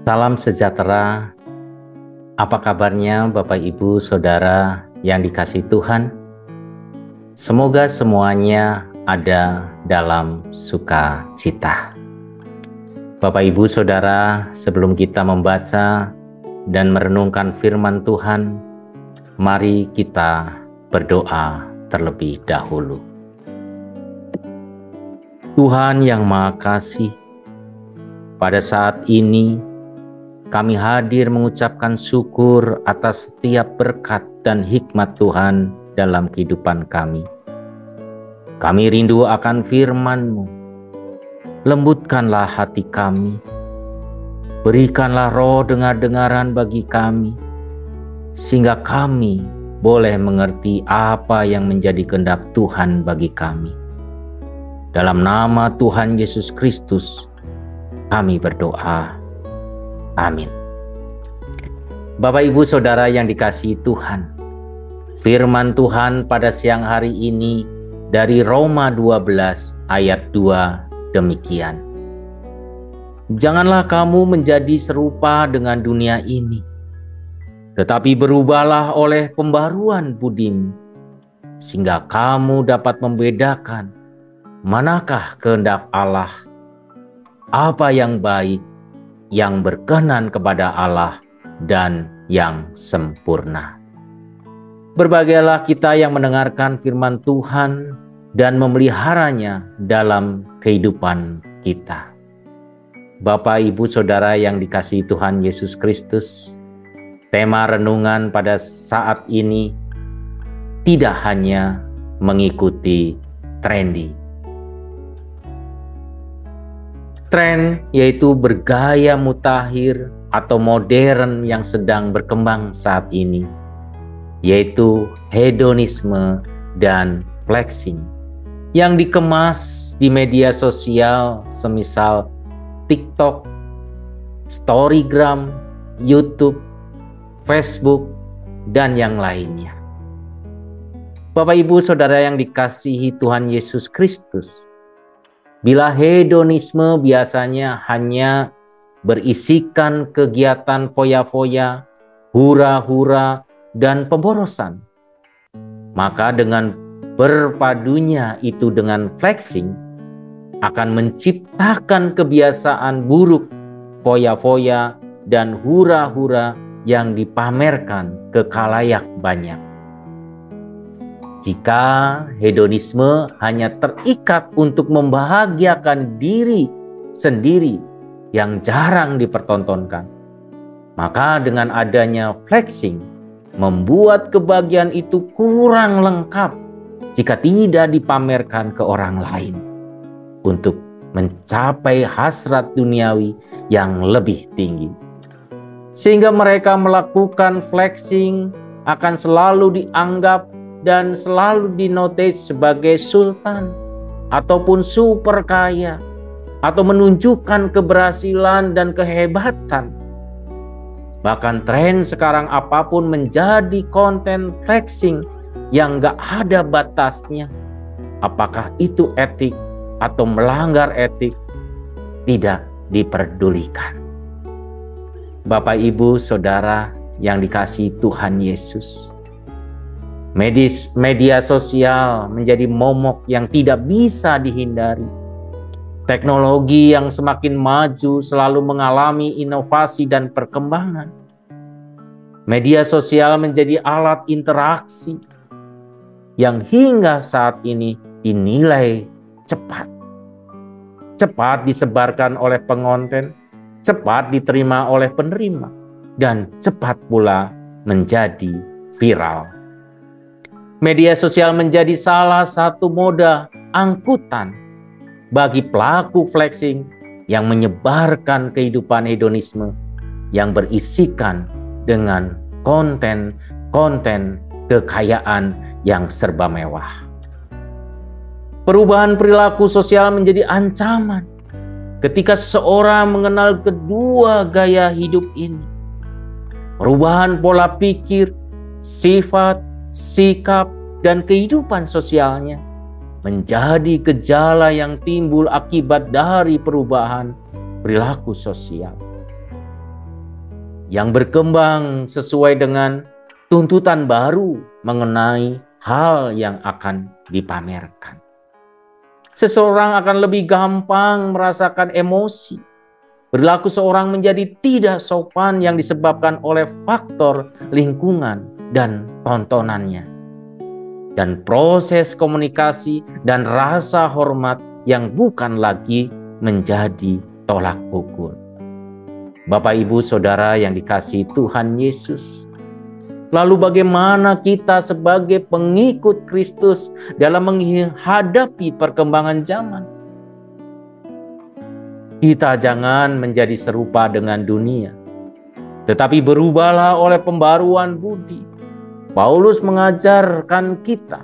Salam sejahtera. Apa kabarnya Bapak Ibu Saudara yang dikasihi Tuhan? Semoga semuanya ada dalam sukacita. Bapak Ibu Saudara, sebelum kita membaca dan merenungkan firman Tuhan, mari kita berdoa terlebih dahulu. Tuhan yang Maha Kasih, pada saat ini kami hadir mengucapkan syukur atas setiap berkat dan hikmat Tuhan dalam kehidupan kami. Kami rindu akan firman-Mu. Lembutkanlah hati kami. Berikanlah roh dengar-dengaran bagi kami, sehingga kami boleh mengerti apa yang menjadi kehendak Tuhan bagi kami. Dalam nama Tuhan Yesus Kristus, kami berdoa. Amin. Bapak Ibu Saudara yang dikasihi Tuhan, firman Tuhan pada siang hari ini dari Roma 12 ayat 2 demikian. Janganlah kamu menjadi serupa dengan dunia ini, tetapi berubahlah oleh pembaruan budimu, sehingga kamu dapat membedakan manakah kehendak Allah, apa yang baik, yang berkenan kepada Allah, dan yang sempurna. Berbahagialah kita yang mendengarkan firman Tuhan dan memeliharanya dalam kehidupan kita. Bapak, Ibu, Saudara yang dikasihi Tuhan Yesus Kristus, tema renungan pada saat ini tidak hanya mengikuti trendy. Tren yaitu bergaya mutakhir atau modern yang sedang berkembang saat ini, yaitu hedonisme dan flexing yang dikemas di media sosial semisal TikTok, Storygram, YouTube, Facebook, dan yang lainnya. Bapak, Ibu, Saudara yang dikasihi Tuhan Yesus Kristus, bila hedonisme biasanya hanya berisikan kegiatan foya-foya, hura-hura, dan pemborosan, maka dengan berpadunya itu dengan flexing akan menciptakan kebiasaan buruk foya-foya dan hura-hura yang dipamerkan ke khalayak banyak. Jika hedonisme hanya terikat untuk membahagiakan diri sendiri yang jarang dipertontonkan, maka dengan adanya flexing membuat kebahagiaan itu kurang lengkap jika tidak dipamerkan ke orang lain untuk mencapai hasrat duniawi yang lebih tinggi. Sehingga mereka melakukan flexing akan selalu dianggap dan selalu dinotis sebagai sultan ataupun super kaya atau menunjukkan keberhasilan dan kehebatan. Bahkan tren sekarang apapun menjadi konten flexing yang gak ada batasnya. Apakah itu etik atau melanggar etik tidak diperdulikan. Bapak, Ibu, Saudara yang dikasihi Tuhan Yesus, media sosial menjadi momok yang tidak bisa dihindari. Teknologi yang semakin maju selalu mengalami inovasi dan perkembangan. Media sosial menjadi alat interaksi yang hingga saat ini dinilai cepat. Cepat disebarkan oleh pengonten, cepat diterima oleh penerima, dan cepat pula menjadi viral. Media sosial menjadi salah satu moda angkutan bagi pelaku flexing yang menyebarkan kehidupan hedonisme yang berisikan dengan konten-konten kekayaan yang serba mewah. Perubahan perilaku sosial menjadi ancaman ketika seseorang mengenal kedua gaya hidup ini. Perubahan pola pikir, sifat, sikap, dan kehidupan sosialnya menjadi gejala yang timbul akibat dari perubahan perilaku sosial. yang berkembang sesuai dengan tuntutan baru mengenai hal yang akan dipamerkan. Seseorang akan lebih gampang merasakan emosi. Perilaku seorang menjadi tidak sopan yang disebabkan oleh faktor lingkungan dan tontonannya. Dan proses komunikasi dan rasa hormat yang bukan lagi menjadi tolak ukur. Bapak, Ibu, Saudara yang dikasihi Tuhan Yesus, lalu bagaimana kita sebagai pengikut Kristus dalam menghadapi perkembangan zaman? Kita jangan menjadi serupa dengan dunia, tetapi berubahlah oleh pembaruan budi. Paulus mengajarkan kita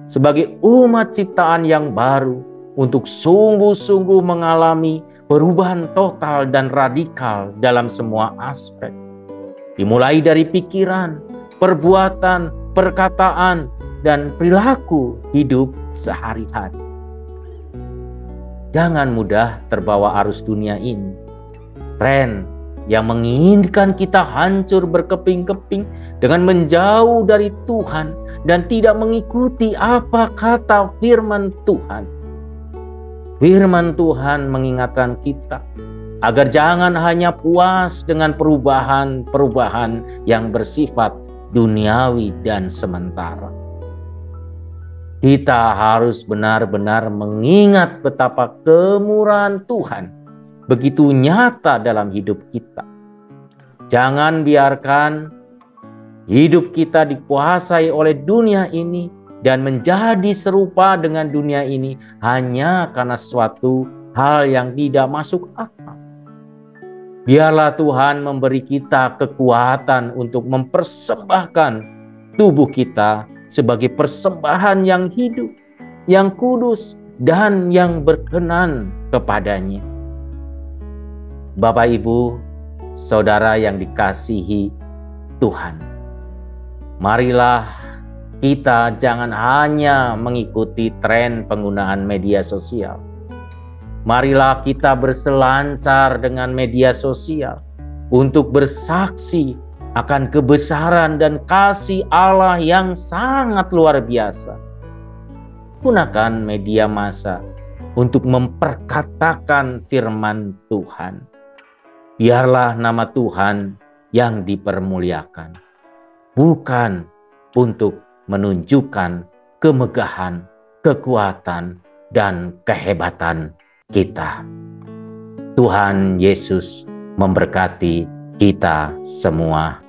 sebagai umat ciptaan yang baru untuk sungguh-sungguh mengalami perubahan total dan radikal dalam semua aspek. Dimulai dari pikiran, perbuatan, perkataan, dan perilaku hidup sehari-hari. Jangan mudah terbawa arus dunia ini. Tren yang menginginkan kita hancur berkeping-keping dengan menjauh dari Tuhan dan tidak mengikuti apa kata firman Tuhan. Firman Tuhan mengingatkan kita agar jangan hanya puas dengan perubahan-perubahan yang bersifat duniawi dan sementara. Kita harus benar-benar mengingat betapa kemurahan Tuhan begitu nyata dalam hidup kita. Jangan biarkan hidup kita dikuasai oleh dunia ini dan menjadi serupa dengan dunia ini hanya karena suatu hal yang tidak masuk akal. Biarlah Tuhan memberi kita kekuatan untuk mempersembahkan tubuh kita sebagai persembahan yang hidup, yang kudus, dan yang berkenan kepadanya. Bapak, Ibu, Saudara yang dikasihi Tuhan, marilah kita jangan hanya mengikuti tren penggunaan media sosial. Marilah kita berselancar dengan media sosial untuk bersaksi akan kebesaran dan kasih Allah yang sangat luar biasa. Gunakan media massa untuk memperkatakan firman Tuhan. Biarlah nama Tuhan yang dipermuliakan, bukan untuk menunjukkan kemegahan, kekuatan, dan kehebatan kita. Tuhan Yesus memberkati kita semua.